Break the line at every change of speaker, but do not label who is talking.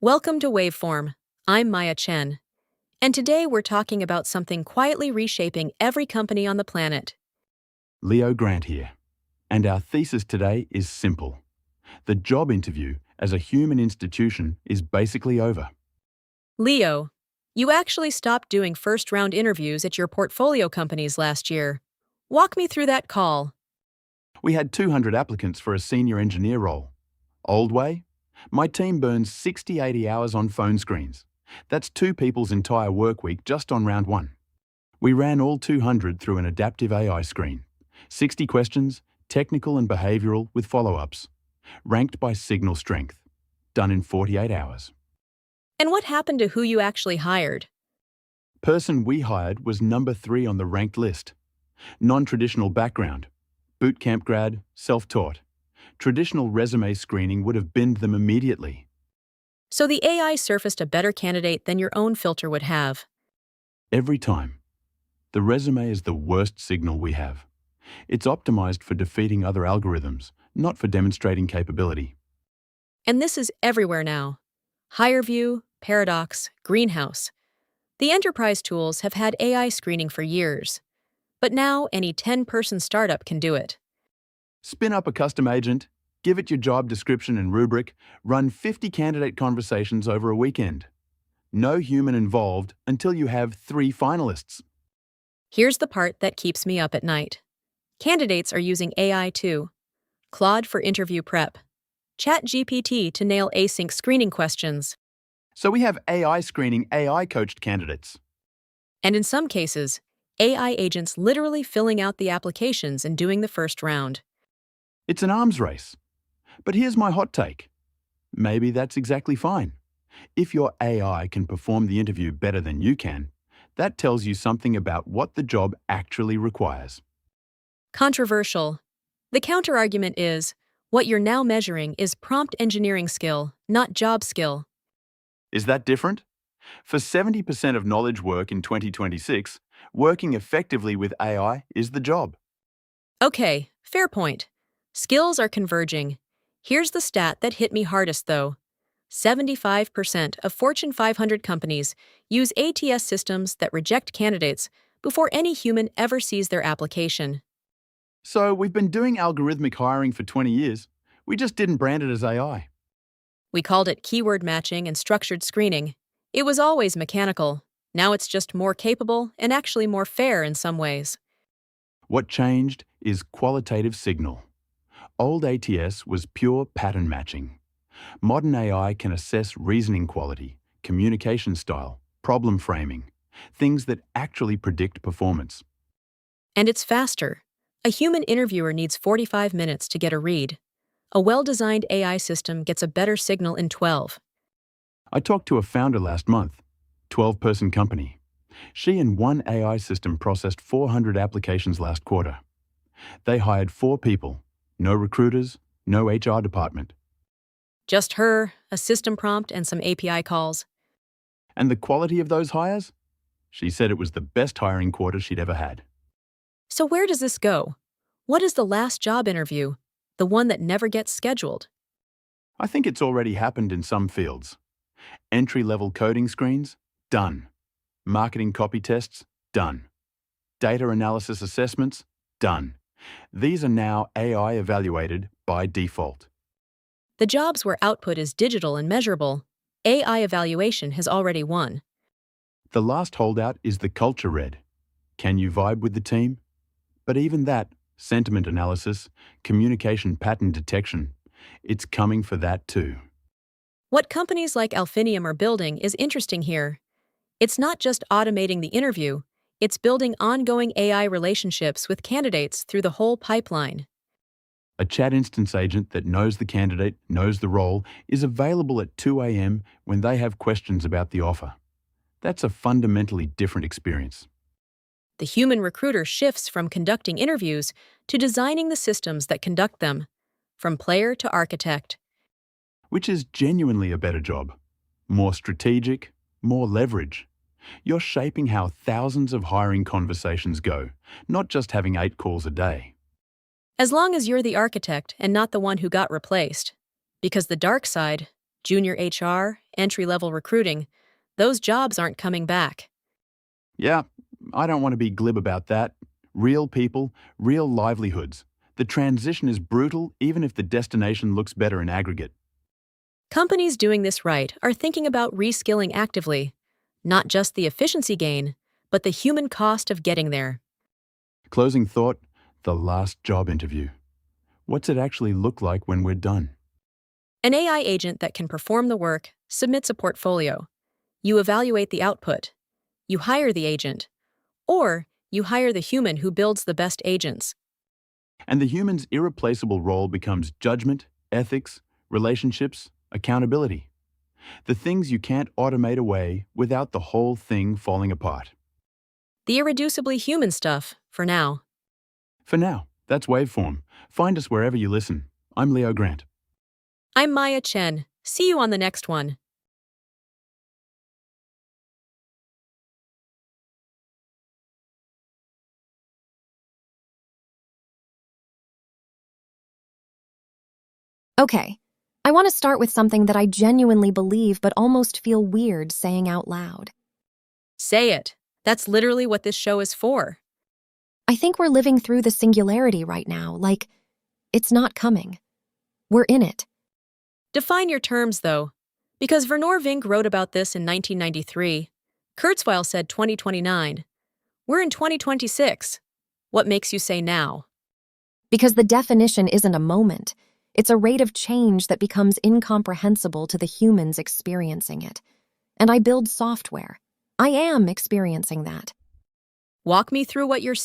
Welcome to WaveForm. I'm Maya Chen, and today we're talking about something quietly reshaping every company on the planet.
Leo Grant here, and our thesis today is simple. The job interview as a human institution is basically over.
Leo, you actually stopped doing first-round interviews at your portfolio companies last year. Walk me through that call.
We had 200 applicants for a senior engineer role. Old way? My team burns 60-80 hours on phone screens. That's two people's entire work week just on round one. We ran all 200 through an adaptive AI screen. 60 questions, technical and behavioral with follow-ups. Ranked by signal strength. Done in 48 hours.
And what happened to who you actually hired?
Person we hired was number 3 on the ranked list. Non-traditional background. Bootcamp grad, self-taught. Traditional resume screening would have binned them immediately.
So the AI surfaced a better candidate than your own filter would have.
Every time. The resume is the worst signal we have. It's optimized for defeating other algorithms, not for demonstrating capability.
And this is everywhere now. HireVue, Paradox, Greenhouse. The enterprise tools have had AI screening for years. But now any 10-person startup can do it.
Spin up a custom agent, give it your job description and rubric, run 50 candidate conversations over a weekend. No human involved until you have 3 finalists.
Here's the part that keeps me up at night. Candidates are using AI too. Claude for interview prep. ChatGPT to nail async screening questions.
So we have AI screening AI-coached candidates.
And in some cases, AI agents literally filling out the applications and doing the first round.
It's an arms race. But here's my hot take. Maybe that's exactly fine. If your AI can perform the interview better than you can, that tells you something about what the job actually requires.
Controversial. The counterargument is, what you're now measuring is prompt engineering skill, not job skill.
Is that different? For 70% of knowledge work in 2026, working effectively with AI is the job.
Okay, fair point. Skills are converging. Here's the stat that hit me hardest though. 75% of Fortune 500 companies use ATS systems that reject candidates before any human ever sees their application.
So we've been doing algorithmic hiring for 20 years. We just didn't brand it as AI.
We called it keyword matching and structured screening. It was always mechanical. Now it's just more capable and actually more fair in some ways.
What changed is qualitative signal. Old ATS was pure pattern matching. Modern AI can assess reasoning quality, communication style, problem framing, things that actually predict performance.
And it's faster. A human interviewer needs 45 minutes to get a read. A well-designed AI system gets a better signal in 12.
I talked to a founder last month, 12-person company. She and one AI system processed 400 applications last quarter. They hired 4 people, no recruiters, no HR department.
Just her, a system prompt, and some API calls.
And the quality of those hires? She said it was the best hiring quarter she'd ever had.
So where does this go? What is the last job interview? The one that never gets scheduled?
I think it's already happened in some fields. Entry-level coding screens? Done. Marketing copy tests? Done. Data analysis assessments? Done. These are now AI evaluated by default.
The jobs where output is digital and measurable, AI evaluation has already won.
The last holdout is the culture read. Can you vibe with the team? But even that, sentiment analysis, communication pattern detection, it's coming for that too.
What companies like Alphinium are building is interesting here. It's not just automating the interview, it's building ongoing AI relationships with candidates through the whole pipeline.
A ChatInstance agent that knows the candidate, knows the role, is available at 2 a.m. when they have questions about the offer. That's a fundamentally different experience.
The human recruiter shifts from conducting interviews to designing the systems that conduct them, from player to architect.
Which is genuinely a better job. More strategic, more leverage. You're shaping how thousands of hiring conversations go, not just having 8 calls a day.
As long as you're the architect and not the one who got replaced. Because the dark side, junior HR, entry-level recruiting, those jobs aren't coming back.
Yeah, I don't want to be glib about that. Real people, real livelihoods. The transition is brutal even if the destination looks better in aggregate.
Companies doing this right are thinking about reskilling actively, not just the efficiency gain, but the human cost of getting there.
Closing thought, the last job interview. What's it actually look like when we're done?
An AI agent that can perform the work submits a portfolio. You evaluate the output. You hire the agent. Or you hire the human who builds the best agents.
And the human's irreplaceable role becomes judgment, ethics, relationships, accountability. The things you can't automate away without the whole thing falling apart.
The irreducibly human stuff, for now.
For now, that's WaveForm. Find us wherever you listen. I'm Leo Grant.
I'm Maya Chen. See you on the next one.
Okay, I want to start with something that I genuinely believe but almost feel weird saying out loud.
Say it. That's literally what this show is for.
I think we're living through the singularity right now, like, it's not coming. We're in it.
Define your terms, though. Because Vernor Vink wrote about this in 1993. Kurzweil said 2029. We're in 2026. What makes you say now?
Because the definition isn't a moment. It's a rate of change that becomes incomprehensible to the humans experiencing it. And I build software. I am experiencing that.
Walk me through what you're